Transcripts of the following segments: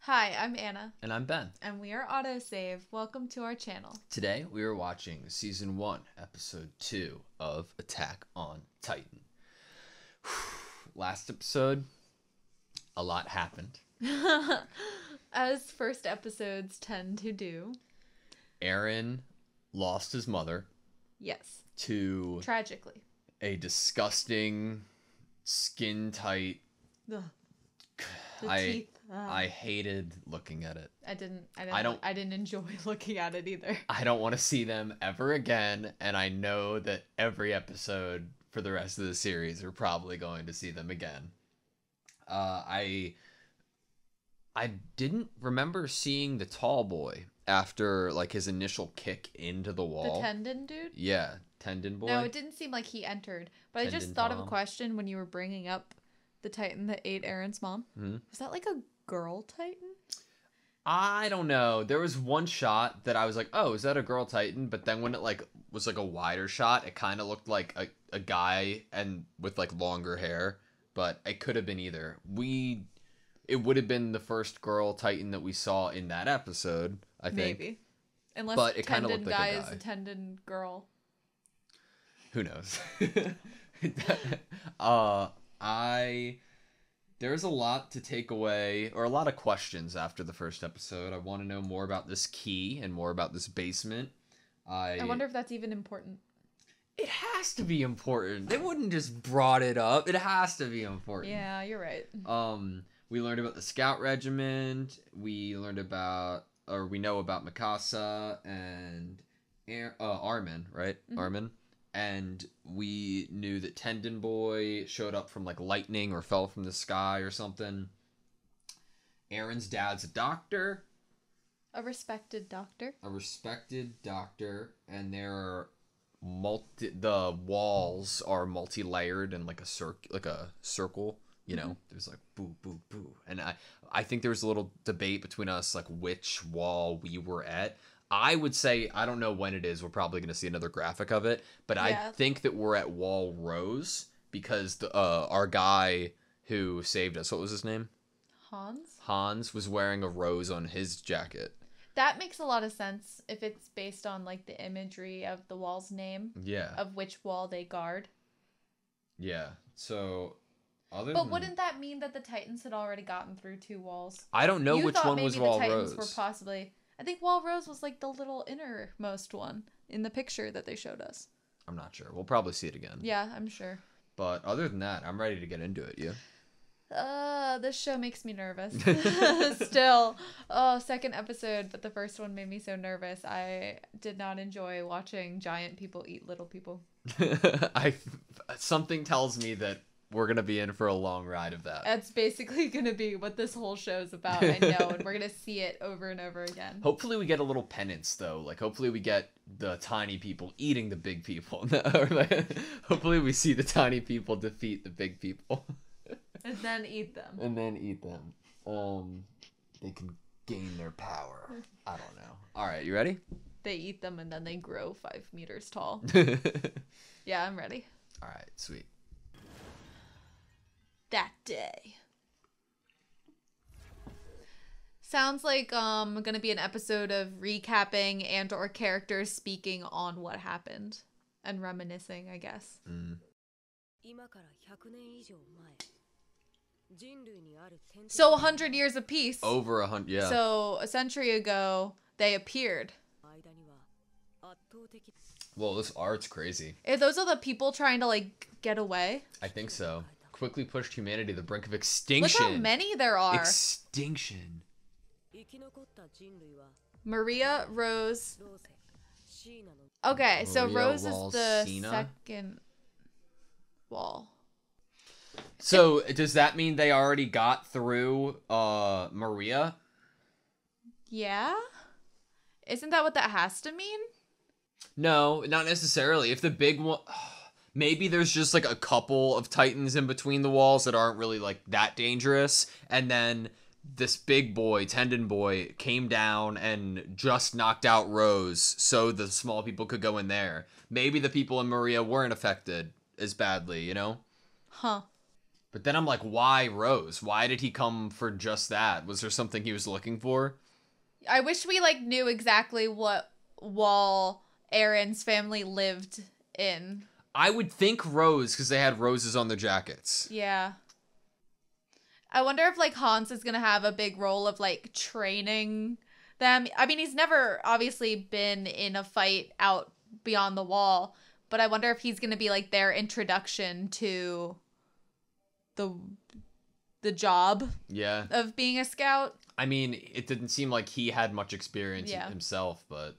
Hi, I'm Anna. And I'm Ben. And we are AutoSave. Welcome to our channel. Today we are watching Season 1, Episode 2 of Attack on Titan. Last episode, a lot happened. As first episodes tend to do. Eren lost his mother. Yes. To... tragically. A disgusting, skin-tight... Ugh. The teeth. I hated looking at it. I didn't enjoy looking at it either. I don't want to see them ever again, and I know that every episode for the rest of the series we're probably going to see them again. I didn't remember seeing the tall boy after like his initial kick into the wall. The tendon dude? Yeah, tendon boy. No, it didn't seem like he entered. But I just thought of a question when you were bringing up the Titan that ate Eren's mom. Mm-hmm. Was that like a girl Titan? I don't know. There was one shot that I was like, oh, is that a girl Titan? But then when it like was like a wider shot, it kind of looked like a guy and with like longer hair. But it could have been either. It would have been the first girl Titan that we saw in that episode, I think. Maybe. Unless but it tendon looked like guy a is a tendon girl. Who knows? There's a lot to take away, or a lot of questions after the first episode. I want to know more about this key and more about this basement. I wonder if that's even important. It has to be important. They wouldn't just brought it up. It has to be important. Yeah, you're right. We learned about the scout regiment. We learned about, or we know about Mikasa and Armin, right? Mm-hmm. Armin. And we knew that Tendon Boy showed up from like lightning or fell from the sky or something. Eren's dad's a doctor. A respected doctor. And there are the walls are multi-layered and like a circle. You know, there's like boo, boo, boo. And I think there was a little debate between us like which wall we were at. I would say, I don't know when it is. We're probably going to see another graphic of it. But yeah. I think that we're at Wall Rose because our guy who saved us, what was his name? Hans was wearing a rose on his jacket. That makes a lot of sense if it's based on like the imagery of the wall's name. Yeah. Of which wall they guard. Yeah. So... wouldn't that mean that the Titans had already gotten through two walls? I don't know which one was Wall Rose. You thought maybe the Titans were possibly... I think Wall Rose was like the little innermost one in the picture that they showed us. I'm not sure. We'll probably see it again. Yeah, I'm sure. But other than that, I'm ready to get into it. You? This show makes me nervous. Still. Second episode, but the first one made me so nervous. I did not enjoy watching giant people eat little people. Something tells me that we're going to be in for a long ride of that. That's basically going to be what this whole show's about, I know, and we're going to see it over and over again. Hopefully we get a little penance, though. Like, hopefully we get the tiny people eating the big people. Hopefully we see the tiny people defeat the big people. And then eat them. They can gain their power. I don't know. All right, you ready? They eat them and then they grow 5 meters tall. Yeah, I'm ready. All right, sweet. That day. Sounds like gonna be an episode of recapping and or characters speaking on what happened and reminiscing, I guess. So 100 years apiece. Over 100, yeah. So a century ago they appeared. Well, this art's crazy. Those are the people trying to like get away. I think so. Quickly pushed humanity to the brink of extinction. Look how many there are. Extinction. Maria, Rose. Okay, so Maria, Rose Wall, is the Cena. second wall. So does that mean they already got through Maria? Yeah? Isn't that what that has to mean? No, not necessarily. If the big one... Maybe there's just like a couple of Titans in between the walls that aren't really like that dangerous. And then this big boy, Tendon Boy, came down and just knocked out Rose so the small people could go in there. Maybe the people in Maria weren't affected as badly, you know? Huh. But then I'm like, why Rose? Why did he come for just that? Was there something he was looking for? I wish we like knew exactly what wall Aaron's family lived in. I would think Rose, because they had roses on their jackets. Yeah. I wonder if like Hans is gonna have a big role of like training them. I mean, he's never obviously been in a fight out beyond the wall, but I wonder if he's gonna be like their introduction to the job of being a scout. I mean, it didn't seem like he had much experience himself, but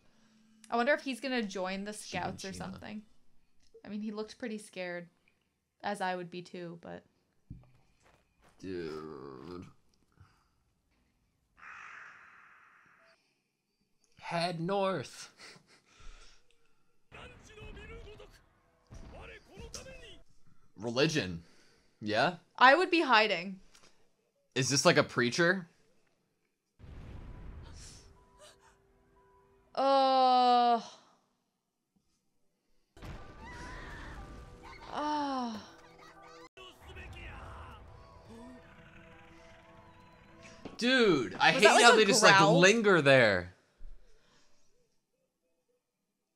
I wonder if he's gonna join the scouts or Shiganshina. something. I mean, he looked pretty scared, as I would be too, but dude, head north. Religion. Yeah? I would be hiding. Is this like a preacher? Oh. Dude, I hate like how a they just like growl? linger there.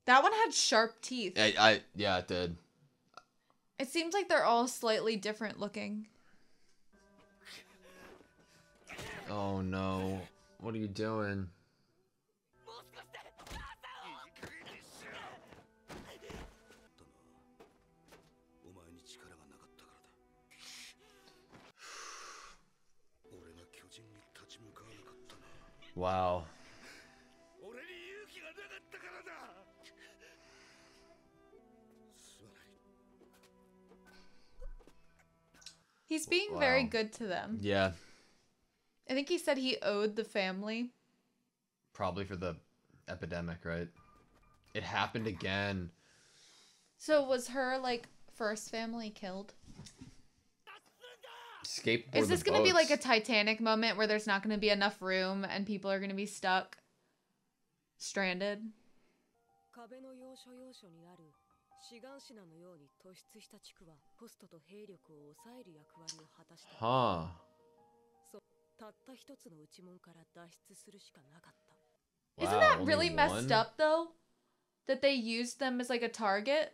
That one had sharp teeth. Yeah, it did. It seems like they're all slightly different looking. Oh no. What are you doing? Wow. He's being very good to them. Yeah. I think he said he owed the family. Probably for the epidemic, right? It happened again. So was her, like, first family killed? Skateboard Is this the going to be like a boats. Titanic moment where there's not going to be enough room and people are going to be stuck? Stranded? 壁の要所要所にあるシガンシナのように突出した地区はコストと兵力を抑える役割を果たした。 Huh. たった一つの内門から脱出するしかなかった。 Isn't Wow, that only really messed one? up, though? That they used them as, like, a target?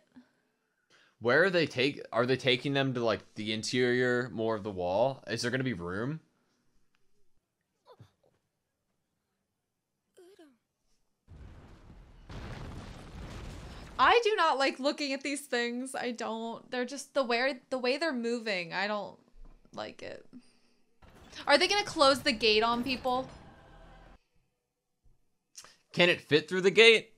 Where are they are they taking them to like the interior more of the wall? Is there gonna be room? I do not like looking at these things. I don't. They're just the way they're moving. I don't like it. Are they gonna close the gate on people? Can it fit through the gate?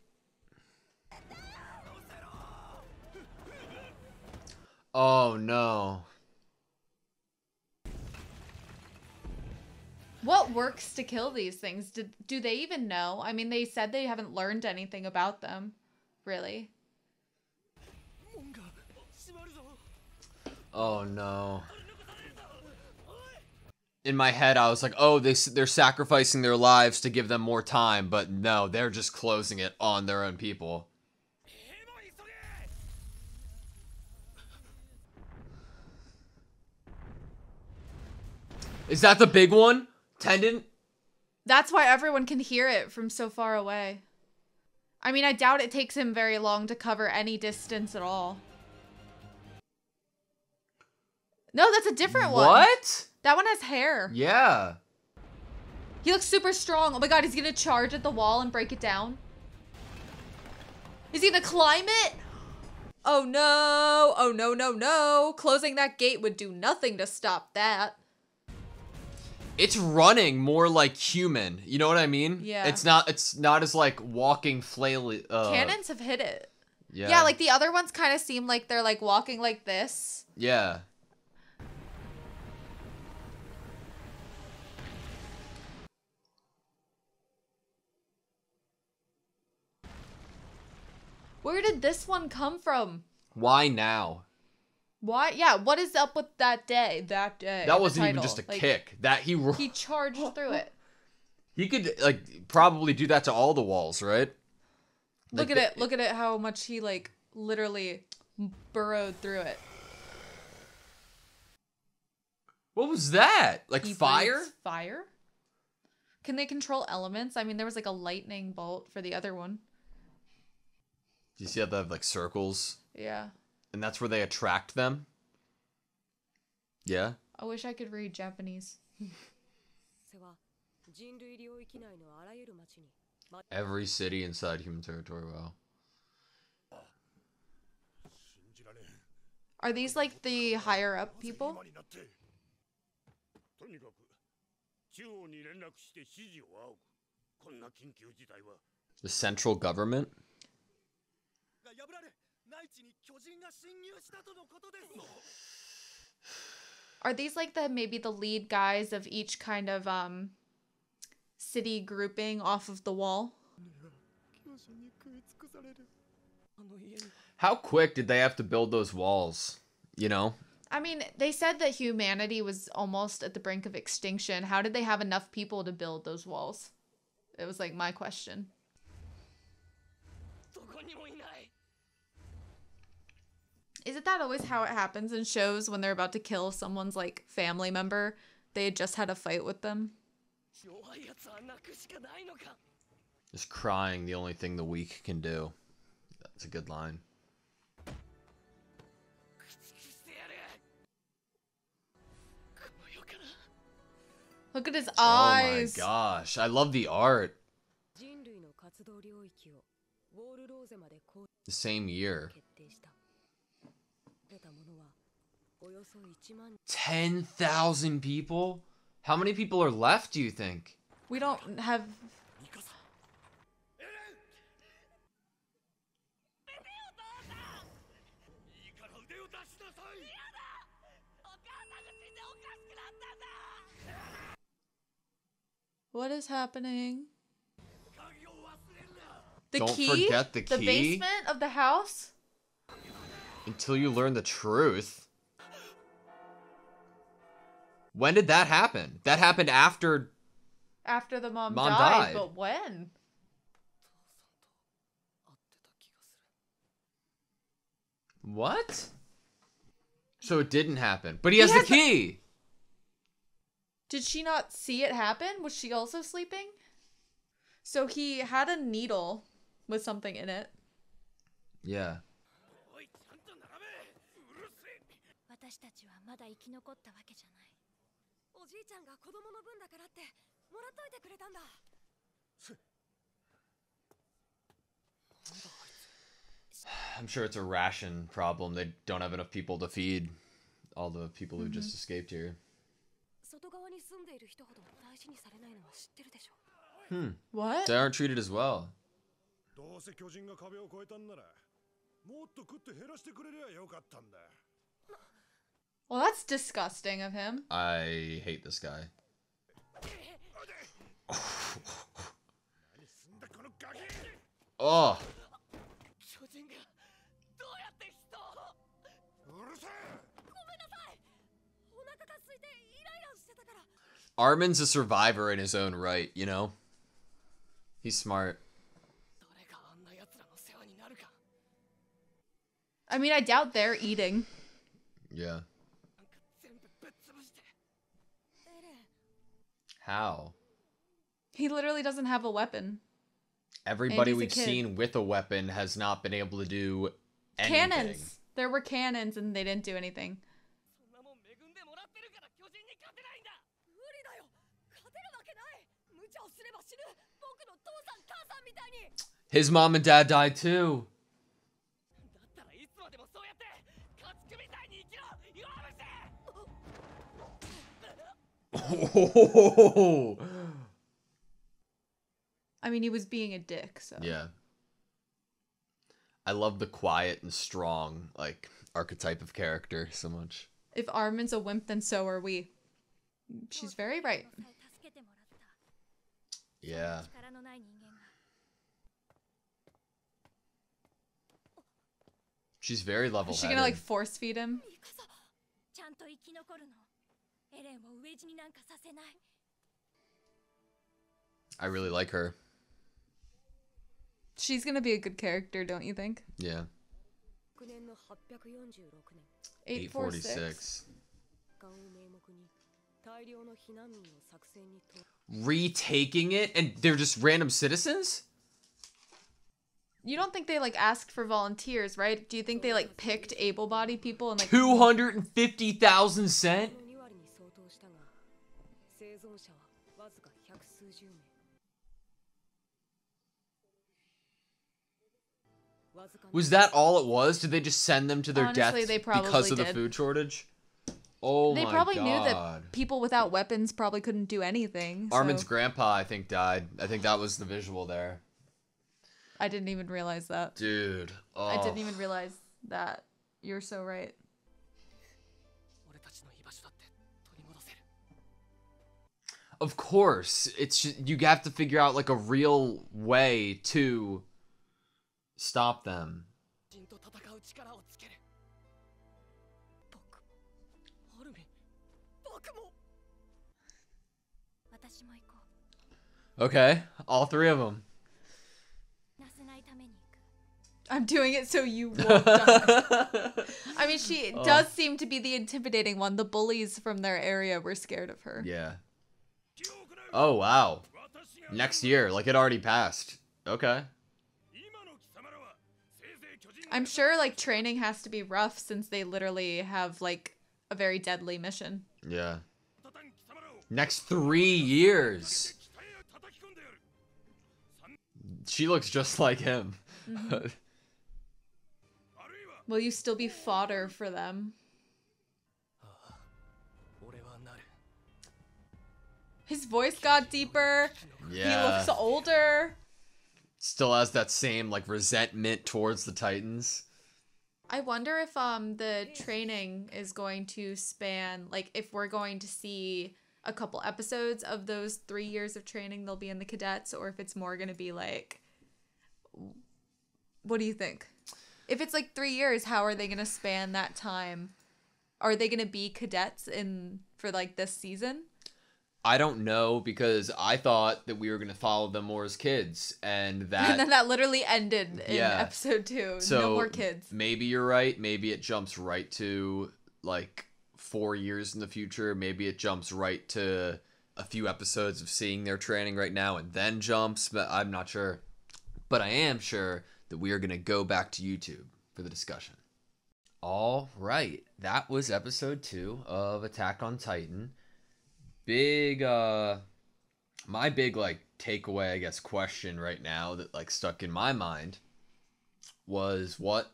Oh no. What works to kill these things? Do they even know? I mean, they said they haven't learned anything about them, really. Oh no. In my head, I was like, oh, they're sacrificing their lives to give them more time, but no, they're just closing it on their own people. Is that the big one? Tendon? That's why everyone can hear it from so far away. I mean, I doubt it takes him very long to cover any distance at all. No, that's a different one. What? That one has hair. Yeah. He looks super strong. Oh my god, he's gonna charge at the wall and break it down. Is he gonna climb it? Oh no. Oh no, no, no. Closing that gate would do nothing to stop that. It's running more like human. You know what I mean? Yeah. It's not as like walking flail. Cannons have hit it. Yeah. Yeah, like the other ones kind of seem like they're like walking like this. Yeah. Where did this one come from? Why now? Why? Yeah, what is up with that day? That day. That the wasn't even title? just a Like, kick. That He charged through it. he could like probably do that to all the walls, right? Look Like at it. Look at it. How much he like literally burrowed through it. What was that? Like He fire? breathes fire? Can they control elements? I mean, there was like a lightning bolt for the other one. Do you see how they have like circles? Yeah. And that's where they attract them? Yeah? I wish I could read Japanese. Every city inside human territory, wow. Are these like the higher up people? The central government? Are these like maybe the lead guys of each kind of city grouping off of the wall? How quick did they have to build those walls? You know? I mean, they said that humanity was almost at the brink of extinction. How did they have enough people to build those walls? It was like my question. Isn't that always how it happens in shows when they're about to kill someone's like family member? They had just had a fight with them. Is crying the only thing the weak can do? That's a good line. Look at his eyes. Oh my gosh. I love the art. The same year. 10,000 people? How many people are left, do you think? We don't have... What is happening? The Don't key? forget the The key? basement of the house? Until you learn the truth. When did that happen? That happened after... After the mom Mom died. died. But when? What? So it didn't happen. But he has the key! Did she not see it happen? Was she also sleeping? So he had a needle with something in it. Yeah. I'm sure it's a ration problem. They don't have enough people to feed all the people who just escaped here. What? They aren't treated as well. Well, that's disgusting of him. I hate this guy. Oh. Armin's a survivor in his own right, you know? He's smart. I mean, I doubt they're eating. Yeah. How? He literally doesn't have a weapon. Everybody And he's a we've kid. seen with a weapon has not been able to do anything. Cannons. There were cannons and they didn't do anything. His mom and dad died too. Oh. I mean, he was being a dick, so. Yeah. I love the quiet and strong, like, archetype of character so much. If Armin's a wimp, then so are we. She's very right. Yeah. She's very Is level-headed. she gonna, like, force feed him? I really like her. She's gonna be a good character, don't you think? Yeah. 846. Retaking it, and they're just random citizens? You don't think they like asked for volunteers, right? Do you think they like picked able-bodied people and like 250,000 cent? Was that all it was? Did they just send them to their Honestly, deaths they probably because of the did. food shortage? Oh they my probably god. knew that people without weapons probably couldn't do anything. Armin's So grandpa, I think, died. I think that was the visual there. I didn't even realize that. Dude. Oh. I didn't even realize that. You're so right. Of course. It's just, you have to figure out like a real way to stop them. Okay, all three of them. I'm doing it so you won't die. I mean, she does seem to be the intimidating one. The bullies from their area were scared of her. Yeah. Oh, wow. Next year, like it already passed. Okay. I'm sure like training has to be rough since they literally have like a very deadly mission. Yeah. Next 3 years. She looks just like him. Mm-hmm. Will you still be fodder for them? His voice got deeper. Yeah. He looks older. Still has that same like resentment towards the Titans. I wonder if the training is going to span, like if we're going to see a couple episodes of those 3 years of training they'll be in the cadets, or if it's more going to be like, what do you think? If it's like 3 years, how are they going to span that time? Are they going to be cadets for like this season? I don't know, because I thought that we were going to follow them more as kids, and then that literally ended in episode 2. So no more kids. Maybe you're right. Maybe it jumps right to like 4 years in the future. Maybe it jumps right to a few episodes of seeing their training right now and then jumps, but I'm not sure. But I am sure that we are going to go back to YouTube for the discussion. All right. That was episode 2 of Attack on Titan. My big like takeaway, I guess, question right now that like stuck in my mind was, what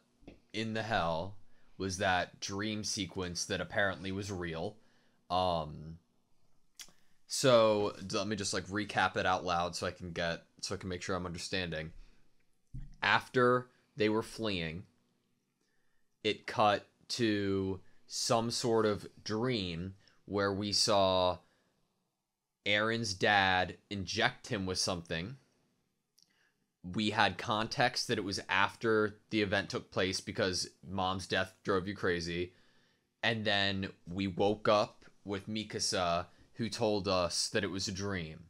in the hell was that dream sequence that apparently was real? So let me just like recap it out loud so I can make sure I'm understanding. After they were fleeing, it cut to some sort of dream where we saw Aaron's dad inject him with something. We had context that it was after the event took place because mom's death drove you crazy. And then we woke up with Mikasa, who told us that it was a dream.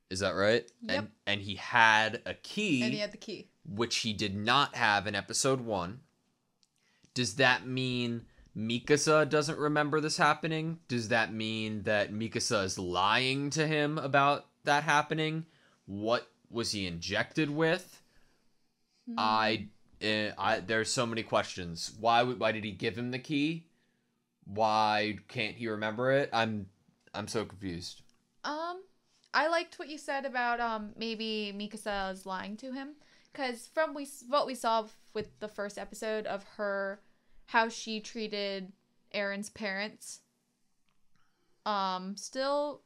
Is that right? Yep. And he had a key. And he had the key. Which he did not have in episode 1. Does that mean Mikasa doesn't remember this happening? Does that mean that Mikasa is lying to him about that happening? What was he injected with? There's so many questions. Why did he give him the key? Why can't he remember it? I'm so confused. I liked what you said about maybe Mikasa is lying to him, because from what we saw with the first episode of her, how she treated Aaron's parents, still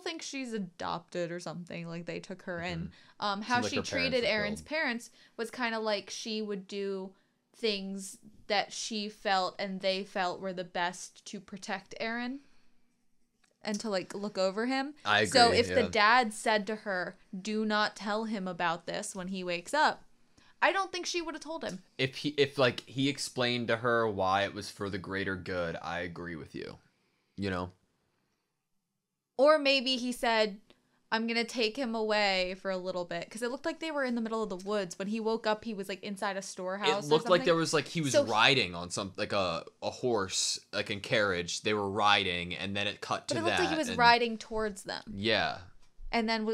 think she's adopted or something, like they took her in. How like she her parents treated were Aaron's killed. parents was kind of like she would do things that she felt and they felt were the best to protect Aaron and to like look over him. I agree. So if the dad said to her, "Do not tell him about this when he wakes up," I don't think she would have told him. If he explained to her why it was for the greater good, I agree with you. You know? Or maybe he said, I'm gonna take him away for a little bit, because it looked like they were in the middle of the woods. When he woke up, he was like inside a storehouse. It looked or like something. there was like he was riding on some like a horse, like in carriage. They were riding, and then it cut to But it that. looked like he was and, riding towards them. Yeah. And then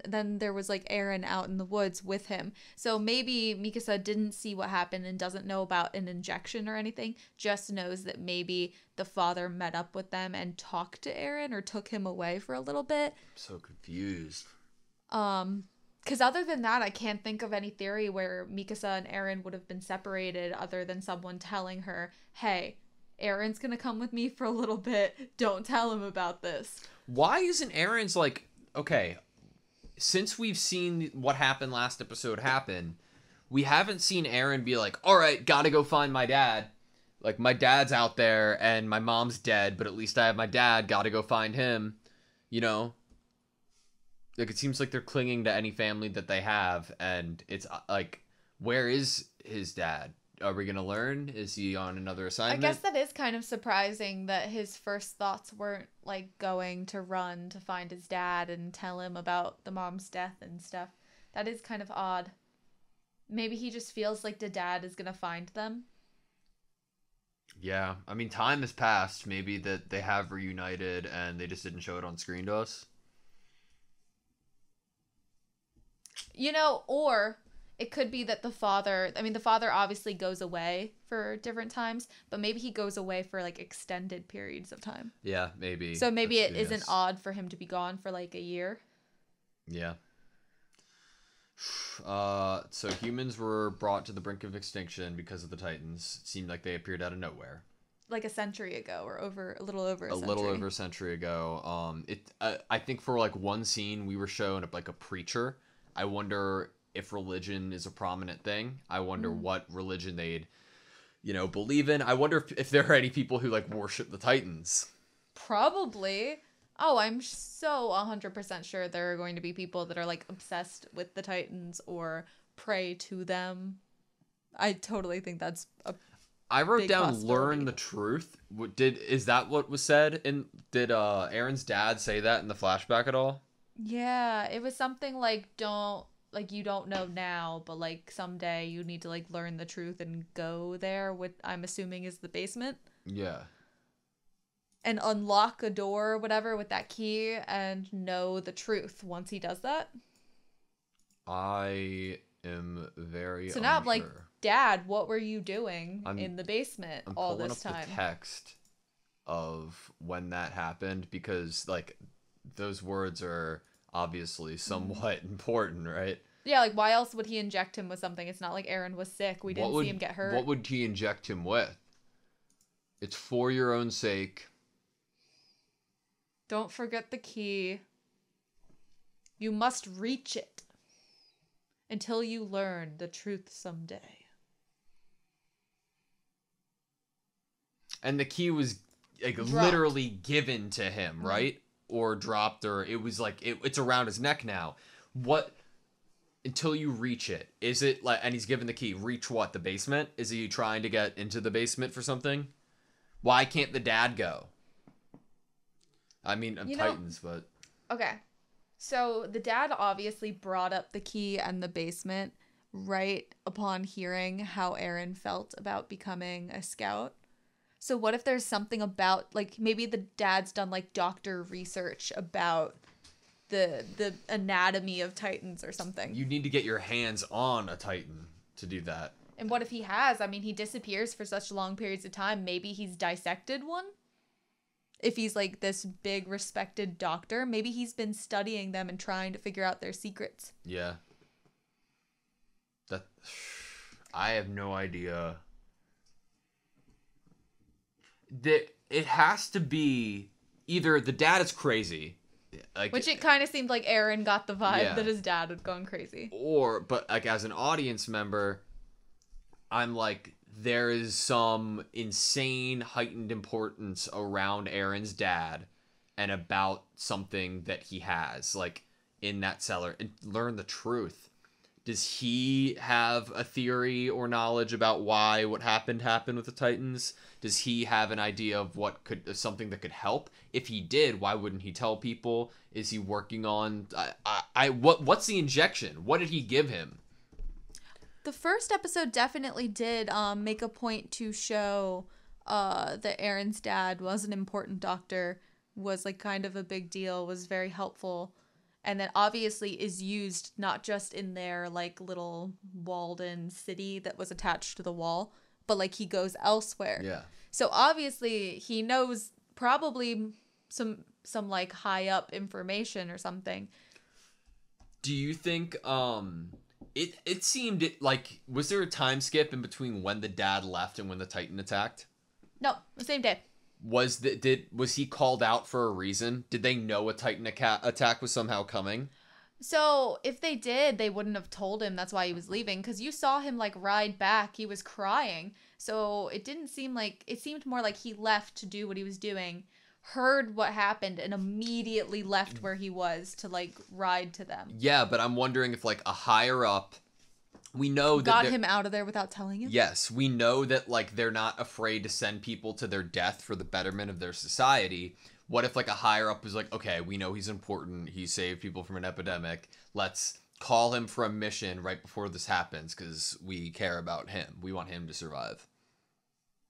then there was like Eren out in the woods with him. So maybe Mikasa didn't see what happened and doesn't know about an injection or anything. Just knows that maybe the father met up with them and talked to Eren or took him away for a little bit. I'm so confused. Because other than that, I can't think of any theory where Mikasa and Eren would have been separated other than someone telling her, hey, Eren's gonna come with me for a little bit. Don't tell him about this. Why isn't Eren's like, okay, since we've seen what happened last episode happen, we haven't seen Eren be like, all right, gotta go find my dad. Like, my dad's out there and my mom's dead, but at least I have my dad, gotta go find him. You know? Like, it seems like they're clinging to any family that they have, and it's like, where is his dad? Are we gonna learn? Is he on another assignment? I guess that is kind of surprising that his first thoughts weren't like going to run to find his dad and tell him about the mom's death and stuff. That is kind of odd. Maybe he just feels like the dad is gonna find them. Yeah, I mean, time has passed. Maybe that they have reunited and they just didn't show it on screen to us. You know, or it could be that the father obviously goes away for different times, but maybe he goes away for like extended periods of time. Yeah, maybe. So maybe it isn't odd for him to be gone for like a year. Yeah. So humans were brought to the brink of extinction because of the Titans. It seemed like they appeared out of nowhere. Like a century ago, or a little over a century. A little over a century ago. I think for like one scene we were shown like a preacher. I wonder if religion is a prominent thing. I wonder what religion they'd, believe in. I wonder if there are any people who like worship the Titans. Probably. Oh, I'm so 100% sure there are going to be people that are like obsessed with the Titans or pray to them. I totally think that's a I wrote big down possibility. learn the truth. Is that what was said? And did Aaron's dad say that in the flashback at all? Yeah, it was something like you don't know now, but like someday you need to like learn the truth and go there, what I'm assuming is the basement. Yeah. And unlock a door or whatever with that key and know the truth once he does that. I am very So now I'm like, unsure. Dad, what were you doing in the basement I'm all pulling this up time? the text of when that happened because like those words are obviously somewhat important, right? Yeah, like why else would he inject him with something? It's not like Eren was sick. We didn't see him get hurt. What would he inject him with? It's for your own sake. Don't forget the key. You must reach it until you learn the truth someday. And the key was like Dropped. literally given to him, right? Or dropped, or it was like it's around his neck now. What? Until you reach it, is it like? And he's given the key. Reach what? The basement? Is he trying to get into the basement for something? Why can't the dad go? I mean, Titans, but Okay. So the dad obviously brought up the key and the basement right upon hearing how Eren felt about becoming a scout. So what if there's something about, like, maybe the dad's done, like, doctor research about the anatomy of Titans or something. you need to get your hands on a Titan to do that. And what if he has? I mean, he disappears for such long periods of time. Maybe he's dissected one? If he's, like, this big, respected doctor, maybe he's been studying them and trying to figure out their secrets. Yeah. I have no idea. It has to be either the dad is crazy, like, Which it kind of seemed like Eren got the vibe that his dad had gone crazy. but like as an audience member, I'm like, there is some insane heightened importance around Eren's dad and about something that he has, like, in that cellar, and learn the truth. Does he have a theory or knowledge about why what happened with the Titans? Does he have an idea of something that could help? If he did, why wouldn't he tell people? Is he working on what's the injection? What did he give him? The first episode definitely did make a point to show that Aaron's dad was an important doctor, was like kind of a big deal, was very helpful. And then obviously is used not just in their like little walled-in city that was attached to the wall, but like he goes elsewhere. Yeah. So obviously he knows probably some like high up information or something. Do you think it seemed like, was there a time skip in between when the dad left and when the Titan attacked? No, the same day. Was he called out for a reason? Did they know a Titan attack was somehow coming? So if they did, they wouldn't have told him that's why he was leaving, because you saw him like ride back. He was crying. So it didn't seem like, it seemed more like he left to do what he was doing, heard what happened, and immediately left where he was to like ride to them. Yeah, but I'm wondering if like a higher up, we know that got him out of there without telling him. Yes, we know that like they're not afraid to send people to their death for the betterment of their society. What if like a higher up is like, okay, we know he's important. He saved people from an epidemic. Let's call him for a mission right before this happens because we care about him. We want him to survive.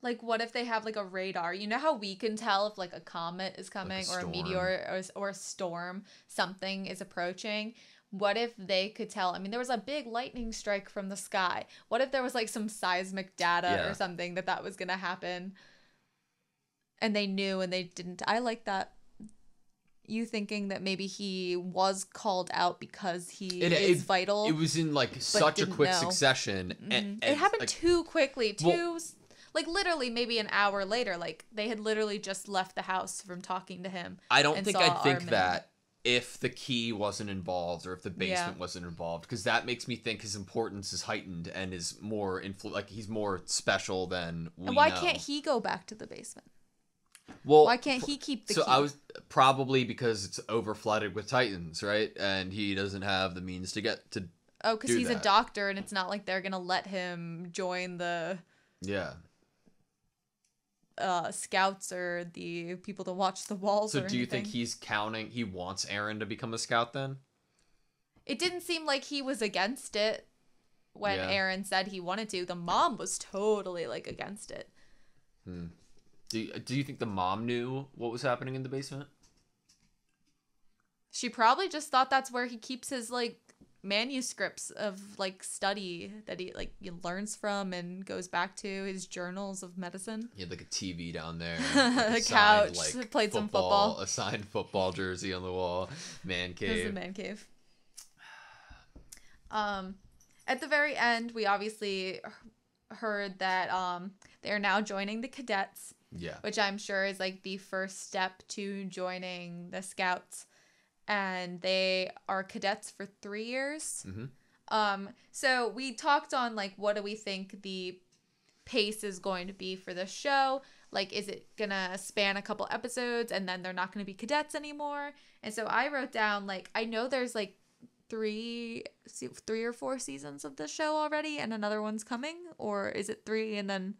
Like, what if they have like a radar? You know how we can tell if like a comet is coming, Like or a meteor or a storm, something is approaching? What if they could tell? I mean, there was a big lightning strike from the sky. What if there was like some seismic data or something that was going to happen? And they knew and they didn't. I like that. You thinking that maybe he was called out because he is vital. It was in like such a quick succession. Mm-hmm. And it happened like, too quickly. Like literally maybe an hour later. Like they had literally just left the house from talking to him. I don't think I'd think that if the key wasn't involved or if the basement wasn't involved, because that makes me think his importance is heightened and is more like he's more special than we And why know. can't he go back to the basement? Well, why can't he keep the key? So I was probably because it's overflooded with Titans, right? And he doesn't have the means to get to. Oh, because he's a doctor, and it's not like they're gonna let him join the scouts or the people to watch the walls. So or do you anything. think he's counting? He wants Aaron to become a scout then? It didn't seem like he was against it when Aaron said he wanted to. The mom was totally like against it. Do you think the mom knew what was happening in the basement? She probably just thought that's where he keeps his like manuscripts of like study that he like learns from and goes back to, his journals of medicine. He had like a TV down there, a couch, like, played some football, a signed football jersey on the wall, man cave. This is a man cave. At the very end, we obviously heard that they are now joining the cadets. Yeah. Which I'm sure is like the first step to joining the scouts. And they are cadets for 3 years. Mm-hmm. So we talked on like, what do we think the pace is going to be for the show? Like, is it gonna span a couple episodes and then they're not gonna be cadets anymore? And so I wrote down like, I know there's like three or four seasons of the show already, and another one's coming, or is it 3 and then?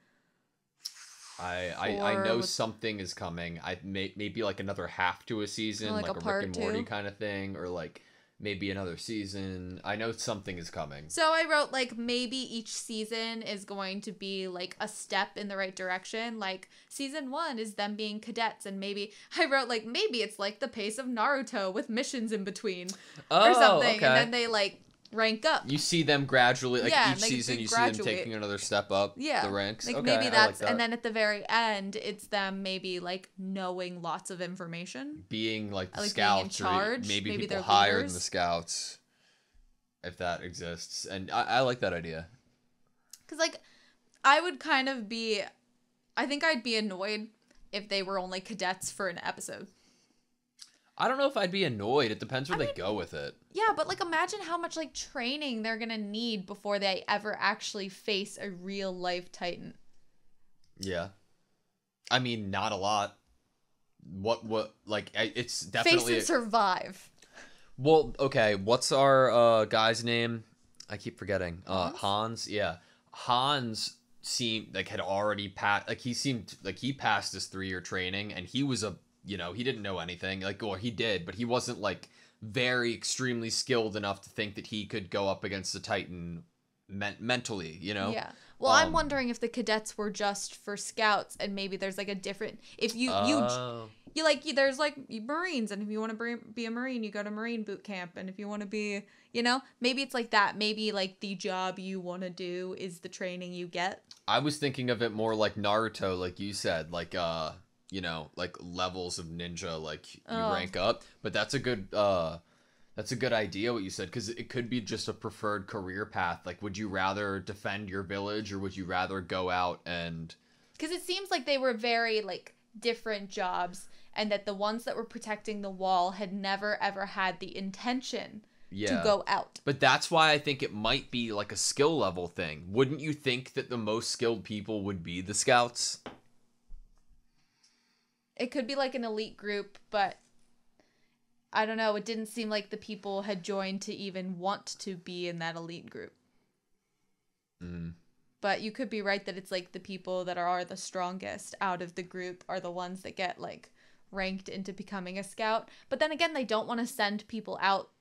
I know something is coming. Maybe like another half to a season, like a part Rick and Morty 2 kind of thing, or like maybe another season. I know something is coming. So I wrote like maybe each season is going to be like a step in the right direction. Like season 1 is them being cadets, and maybe I wrote like maybe it's like the pace of Naruto with missions in between or something, okay. And then they like rank up. You see them gradually, like each like, season, you see them taking another step up the ranks. Like okay, maybe that's, I like that. And then at the very end, it's them maybe like knowing lots of information, being like the like scouts, being in charge. Or maybe people they're higher leaders. than the scouts, if that exists. And I like that idea. Because like I would kind of be, I think I'd be annoyed if they were only cadets for an episode. I don't know if I'd be annoyed. It depends where they go with it. Yeah, but like imagine how much like training they're gonna need before they ever actually face a real life Titan. Yeah, I mean, not a lot. What like it's definitely face and survive. Well, okay. What's our guy's name? I keep forgetting. Hans? Hans, yeah. Hans seemed like had already passed. Like he seemed like he passed his 3-year training, and he was he didn't know anything. Like, or he did, but he wasn't like very extremely skilled enough to think that he could go up against the Titan mentally. Yeah. Well, I'm wondering if the cadets were just for scouts, and maybe there's like a different. If you there's like Marines, and if you want to be a Marine, you go to Marine boot camp, and if you want to be, maybe it's like that. Maybe like the job you want to do is the training you get. I was thinking of it more like Naruto, like you said, like like levels of ninja, like you rank up. But that's a good idea what you said, because it could be just a preferred career path. Like, would you rather defend your village, or would you rather go out and? Because it seems like they were very like different jobs, and that the ones that were protecting the wall had never ever had the intention to go out. But that's why I think it might be like a skill level thing. Wouldn't you think that the most skilled people would be the scouts? It could be like an elite group, but I don't know. It didn't seem like the people had joined to even want to be in that elite group. But you could be right that it's like the people that are the strongest out of the group are the ones that get like ranked into becoming a scout. But then again, they don't want to send people out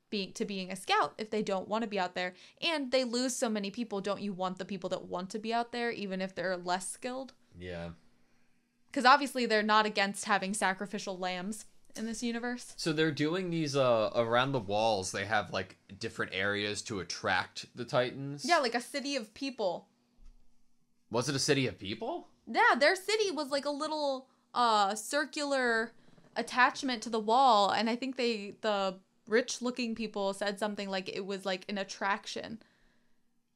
being a scout if they don't want to be out there, and they lose so many people. Don't you want the people that want to be out there, even if they're less skilled? Yeah. Because obviously they're not against having sacrificial lambs in this universe. So they're doing these around the walls. They have like different areas to attract the Titans. Yeah, like a city of people. Was it a city of people? Yeah, their city was like a little circular attachment to the wall, and I think the rich looking people said something like it was like an attraction.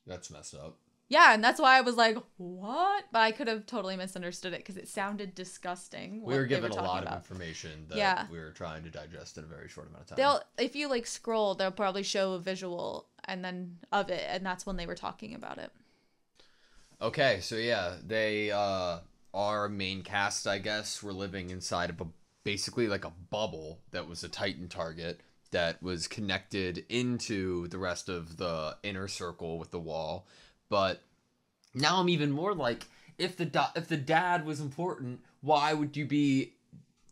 That's messed up. Yeah, and that's why I was like, what? But I could have totally misunderstood it because it sounded disgusting. We were given a lot of information that we were trying to digest in a very short amount of time. If you like scroll, they'll probably show a visual and then of it, and that's when they were talking about it. Okay, so yeah, they our main cast, I guess, were living inside of basically like a bubble that was a Titan target that was connected into the rest of the inner circle with the wall. But now I'm even more like, if the dad was important, why would you be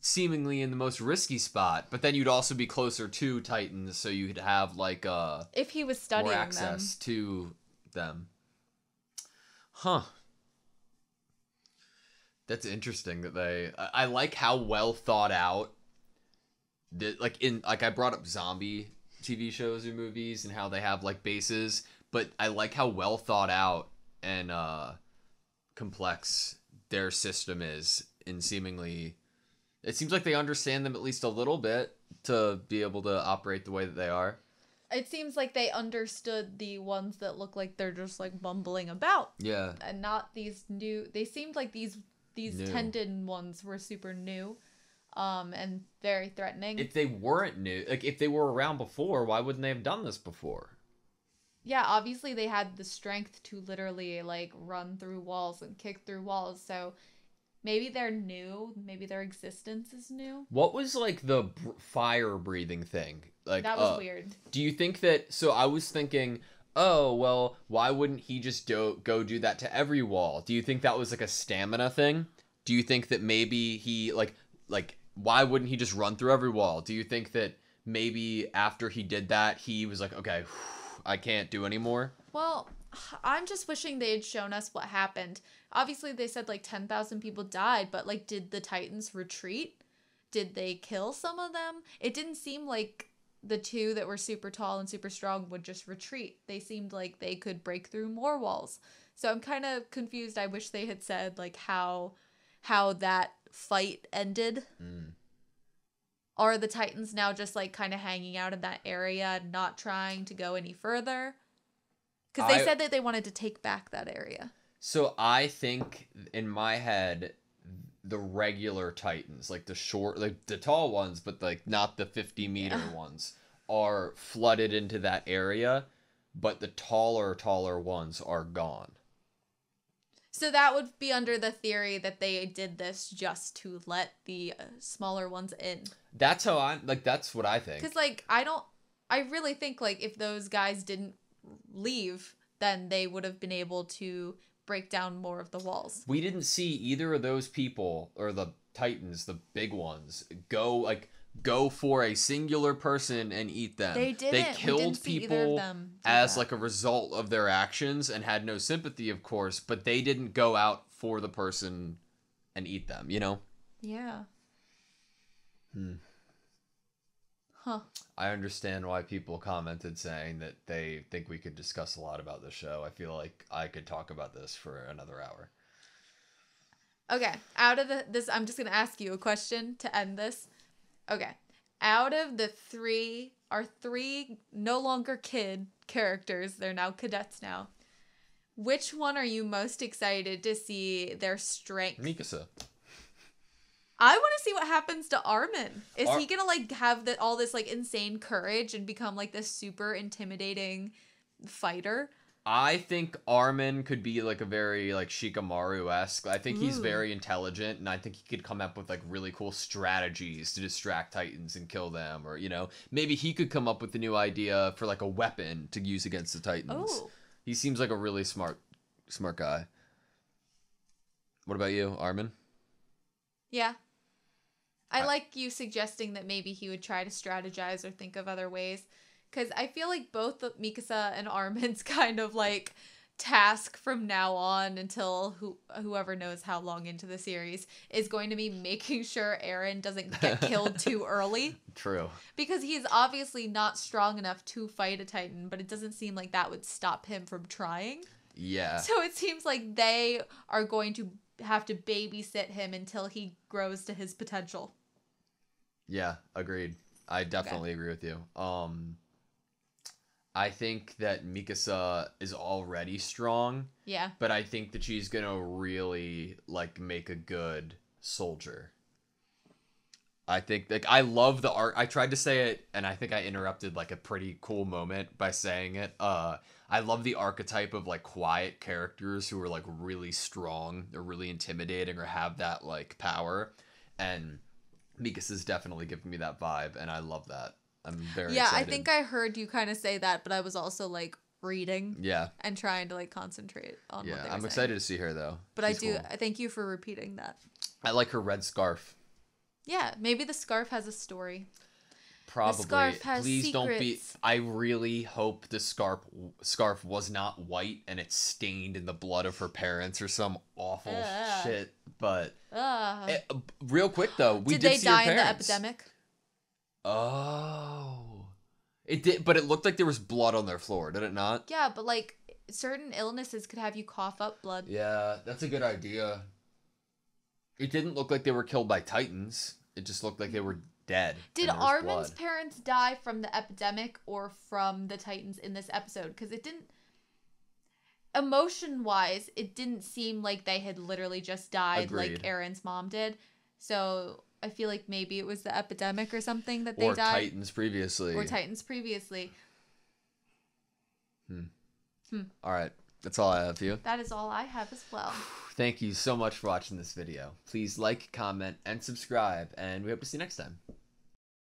seemingly in the most risky spot? But then you'd also be closer to Titans, so you'd have like if he was studying more access to them. Huh. That's interesting that I like how well thought out that, like I brought up zombie TV shows or movies and how they have like bases, but I like how well thought out and complex their system is, and seemingly it seems like they understand them at least a little bit to be able to operate the way that they are. It seems like they understood the ones that look like they're just like bumbling about. Yeah. And not these new. They seemed like these tendon ones were super new, and very threatening. If they weren't new, like if they were around before, why wouldn't they have done this before? Yeah, obviously they had the strength to literally like run through walls and kick through walls. So maybe they're new. Maybe their existence is new. What was like the fire breathing thing? Like that was weird. Do you think that? So I was thinking, oh well, why wouldn't he just go do that to every wall? Do you think that was like a stamina thing? Do you think that maybe he like why wouldn't he just run through every wall? Do you think that maybe after he did that, he was like, okay, I can't do anymore? Well, I'm just wishing they had shown us what happened. Obviously, they said like 10,000 people died, but like, did the Titans retreat? Did they kill some of them? It didn't seem like the two that were super tall and super strong would just retreat. They seemed like they could break through more walls. So I'm kind of confused. I wish they had said like how that fight ended. Are the Titans now just like kind of hanging out in that area, not trying to go any further? Because they said that they wanted to take back that area. So I think in my head, the regular Titans, like the short, like the tall ones, but like not the 50-meter ones, are flooded into that area, but the taller ones are gone. So that would be under the theory that they did this just to let the smaller ones in. That's how that's what I think. Because like I really think like if those guys didn't leave, then they would have been able to break down more of the walls. We didn't see either of those people, or the Titans, the big ones, go for a singular person and eat them. They didn't. They We didn't killed see either of people them do as that. like a result of their actions and had no sympathy, of course, but they didn't go out for the person and eat them, you know? Yeah. Hmm. Huh. I understand why people commented saying that they think we could discuss a lot about this show. I feel like I could talk about this for another hour. Okay. Out of this, I'm just going to ask you a question to end this. Okay. Out of the three no longer kid characters, they're now cadets now. Which one are you most excited to see their strength? Mikasa. I want to see what happens to Armin. Is he gonna like have all this like insane courage and become like this super intimidating fighter? I think Armin could be like a very like Shikamaru-esque. I think he's Ooh. very intelligent, and I think he could come up with like really cool strategies to distract Titans and kill them, or you know, maybe he could come up with a new idea for like a weapon to use against the Titans. Oh. He seems like a really smart guy. What about you, Armin? Yeah. I like you suggesting that maybe he would try to strategize or think of other ways. Because I feel like both Mikasa and Armin's kind of like task from now on until whoever knows how long into the series is going to be making sure Eren doesn't get killed too early. True. Because he's obviously not strong enough to fight a Titan, but it doesn't seem like that would stop him from trying. Yeah. So it seems like they are going to have to babysit him until he grows to his potential. Yeah, agreed. I definitely agree with you. I think that Mikasa is already strong, Yeah. but I think that she's gonna really like make a good soldier. I think like I love the art. I tried to say it, and I think I interrupted like a pretty cool moment by saying it. I love the archetype of like quiet characters who are like really strong or really intimidating or have that like power, and Mikasa's definitely giving me that vibe, and I love that. I'm very excited. I think I heard you kind of say that, but I was also like reading Yeah. and trying to like concentrate on what they were I'm saying. excited to see her though. But She's cool. I thank you for repeating that. I like her red scarf. Yeah, maybe the scarf has a story. Probably. scarf has Please don't be. secrets. I really hope the scarf was not white and it's stained in the blood of her parents or some awful Ugh. shit. But Ugh. real quick though, we Did did they see her die in the parents. epidemic? Oh, it did, but it looked like there was blood on their floor, did it not? Yeah, but like certain illnesses could have you cough up blood. Yeah, that's a good idea. It didn't look like they were killed by Titans. It just looked like they were dead. Did and there was Armin's blood. parents die from the epidemic or from the Titans in this episode? Because it didn't. Emotion-wise, it didn't seem like they had literally just died like Agreed. Eren's mom did. So I feel like maybe it was the epidemic or something that they Or died. Titans previously. Or Titans previously. All right. That's all I have for you. That is all I have as well. Thank you so much for watching this video. Please like, comment, and subscribe, and we hope to see you next time.